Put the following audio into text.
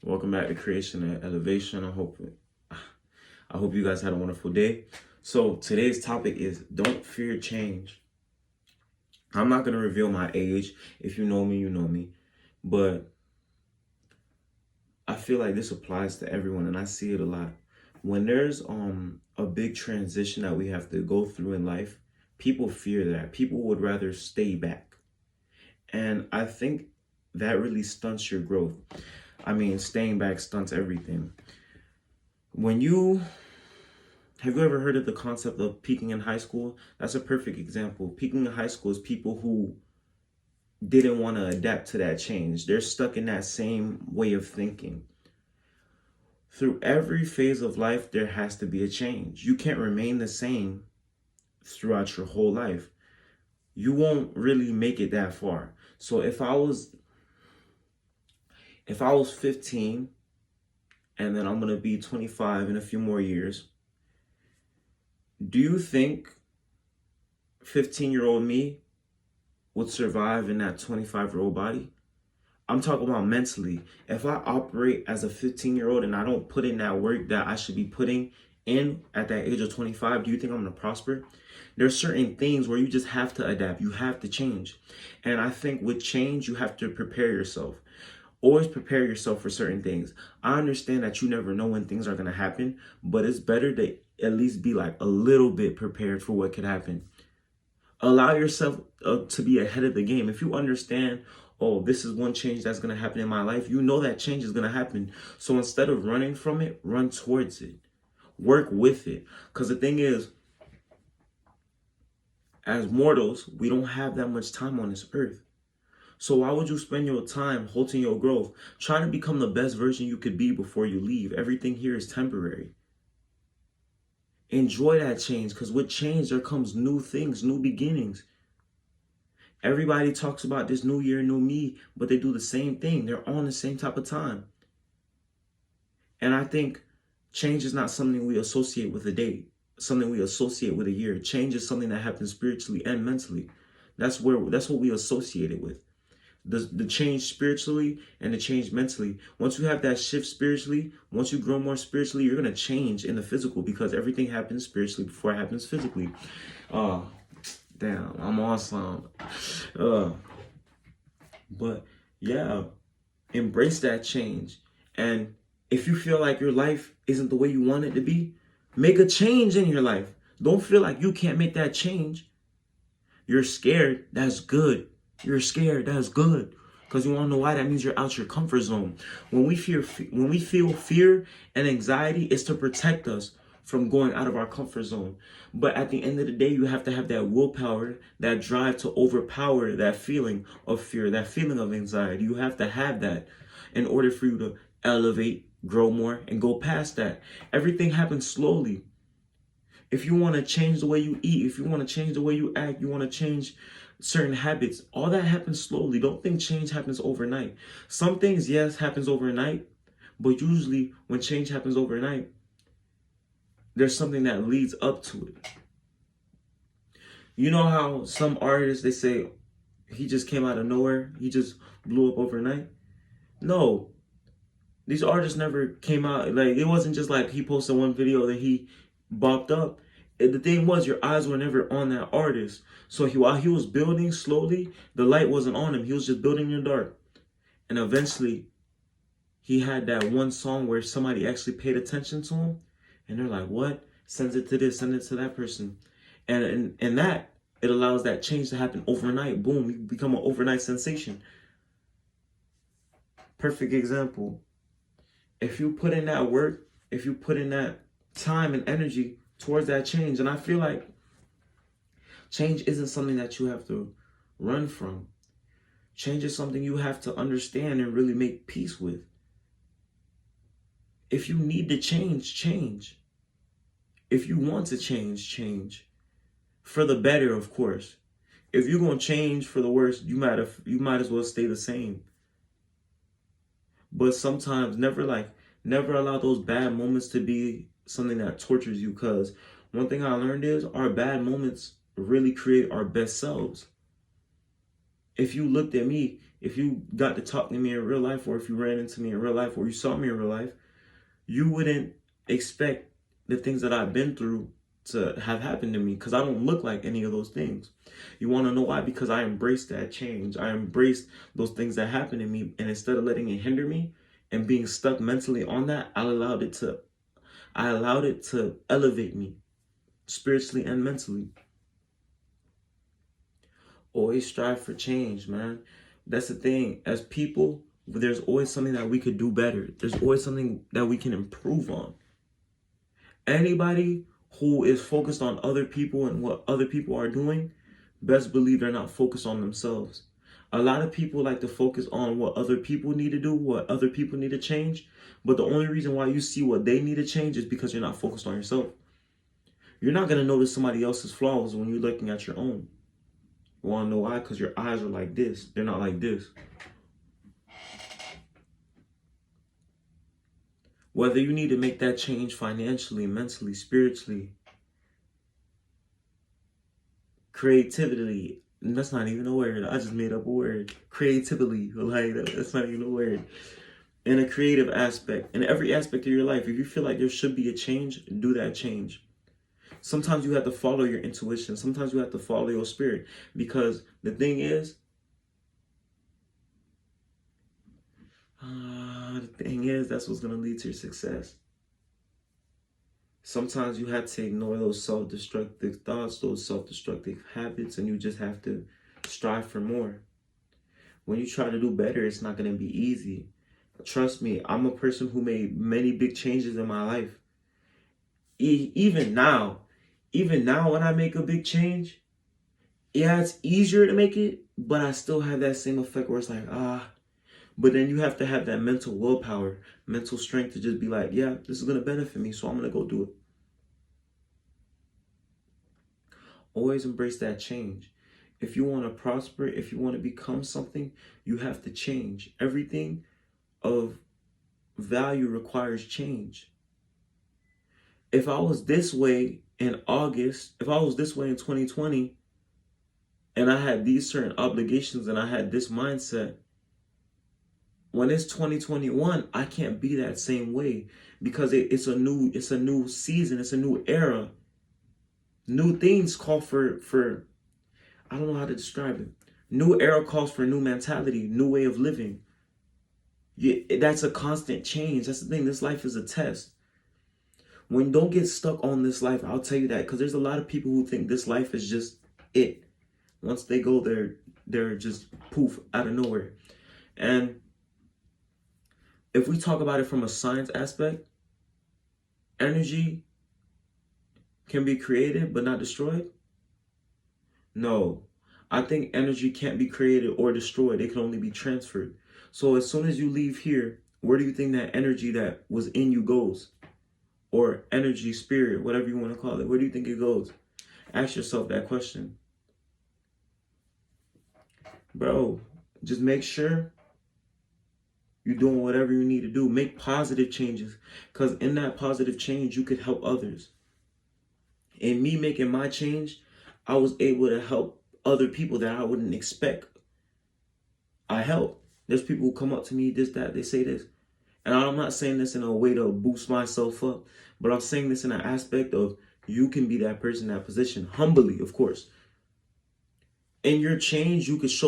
Welcome back to Creation and Elevation. I hope you guys had a wonderful day. So today's topic is don't fear change. I'm not gonna reveal my age. If you know me, you know me. But I feel like this applies to everyone and I see it a lot. When there's a big transition that we have to go through in life, people fear that. People would rather stay back. And I think that really stunts your growth. I mean, staying back stunts everything. When you Have you ever heard of the concept of peaking in high school? That's a perfect example. Peaking in high school is people who didn't want to adapt to that change. They're stuck in that same way of thinking. Through every phase of life, there has to be a change. You can't remain the same throughout your whole life. You won't really make it that far. So if I was 15 and then I'm going to be 25 in a few more years, do you think 15-year-old me would survive in that 25-year-old body? I'm talking about mentally. If I operate as a 15-year-old and I don't put in that work that I should be putting in at that age of 25, do you think I'm going to prosper? There's certain things where you just have to adapt. You have to change. And I think with change, you have to prepare yourself. Always prepare yourself for certain things. I understand that you never know when things are going to happen, but it's better to at least be like a little bit prepared for what could happen. Allow yourself to be ahead of the game. If you understand, oh, this is one change that's going to happen in my life, you know that change is going to happen. So instead of running from it, run towards it. Work with it. Because the thing is, as mortals, we don't have that much time on this earth. So why would you spend your time halting your growth, trying to become the best version you could be before you leave? Everything here is temporary. Enjoy that change, because with change, there comes new things, new beginnings. Everybody talks about this new year, new me, but they do the same thing. They're on the same type of time. And I think change is not something we associate with a day, something we associate with a year. Change is something that happens spiritually and mentally. That's what we associate it with. The change spiritually and the change mentally. Once you have that shift spiritually, once you grow more spiritually, you're going to change in the physical, because everything happens spiritually before it happens physically. Damn, I'm awesome. But yeah, embrace that change. And if you feel like your life isn't the way you want it to be, make a change in your life. Don't feel like you can't make that change. You're scared, that's good. You're scared, that's good. Because you want to know why? That means you're out your comfort zone. When we feel fear and anxiety, it's to protect us from going out of our comfort zone. But at the end of the day, you have to have that willpower, that drive to overpower that feeling of fear, that feeling of anxiety. You have to have that in order for you to elevate, grow more, and go past that. Everything happens slowly. If you want to change the way you eat, if you want to change the way you act, you want to change certain habits, all that happens slowly. Don't think change happens overnight. Some things, yes, happens overnight, but usually when change happens overnight, there's something that leads up to it. You know how some artists, they say, he just came out of nowhere, he just blew up overnight? No, these artists never came out, like, it wasn't just like he posted one video that he bopped up. The thing was, your eyes were never on that artist. So while he was building slowly, the light wasn't on him. He was just building in the dark. And eventually, he had that one song where somebody actually paid attention to him. And they're like, what? Sends it to this, send it to that person. And that, it allows that change to happen overnight. Boom, you become an overnight sensation. Perfect example. If you put in that work, if you put in that time and energy towards that change, and I feel like change isn't something that you have to run from. Change is something you have to understand and really make peace with. If you need to change, change. If you want to change, change. For the better, of course. If you're going to change for the worse, you might as well stay the same. But sometimes never allow those bad moments to be something that tortures you, because one thing I learned is our bad moments really create our best selves. If you looked at me if you got to talk to me in real life, or if you ran into me in real life, or you saw me in real life, you wouldn't expect the things that I've been through to have happened to me, because I don't look like any of those things. You want to know why? Because I embraced that change. I embraced those things that happened to me, and instead of letting it hinder me and being stuck mentally on that, I allowed it to elevate me spiritually and mentally. Always strive for change, man. That's the thing. As people, there's always something that we could do better. There's always something that we can improve on. Anybody who is focused on other people and what other people are doing, best believe they're not focused on themselves. A lot of people like to focus on what other people need to do, what other people need to change. But the only reason why you see what they need to change is because you're not focused on yourself. You're not going to notice somebody else's flaws when you're looking at your own. You want to know why? Because your eyes are like this. They're not like this. Whether you need to make that change financially, mentally, spiritually, creatively, that's not even a word. I just made up a word. Creatively, like that's not even a word. In a creative aspect, in every aspect of your life, if you feel like there should be a change, do that change. Sometimes you have to follow your intuition. Sometimes you have to follow your spirit. Because the thing is, that's what's going to lead to your success. Sometimes you have to ignore those self-destructive thoughts, those self-destructive habits, and you just have to strive for more. When you try to do better, it's not going to be easy. Trust me, I'm a person who made many big changes in my life. Even now when I make a big change, yeah, it's easier to make it, but I still have that same effect where it's like, but then you have to have that mental willpower, mental strength to just be like, yeah, this is going to benefit me, so I'm going to go do it. Always embrace that change. If you want to prosper, if you want to become something, you have to change. Everything of value requires change. If I was this way in August, if I was this way in 2020, and I had these certain obligations and I had this mindset, when it's 2021, I can't be that same way, because it's a new season, it's a new era. New things call for I don't know how to describe it. New era calls for new mentality, new way of living. That's a constant change. That's the thing. This life is a test. When don't get stuck on this life, I'll tell you that, because there's a lot of people who think this life is just it. Once they go there, they're just poof out of nowhere. And if we talk about it from a science aspect, energy can be created but not destroyed. No, I think energy can't be created or destroyed. It can only be transferred. So as soon as you leave here, where do you think that energy that was in you goes? Or energy, spirit, whatever you want to call it. Where do you think it goes? Ask yourself that question. Bro, just make sure you're doing whatever you need to do. Make positive changes, because in that positive change, you could help others. In me making my change, I was able to help other people that I wouldn't expect. I help. There's people who come up to me, this, that, they say this. And I'm not saying this in a way to boost myself up, but I'm saying this in an aspect of you can be that person, that position, humbly, of course. In your change, you could show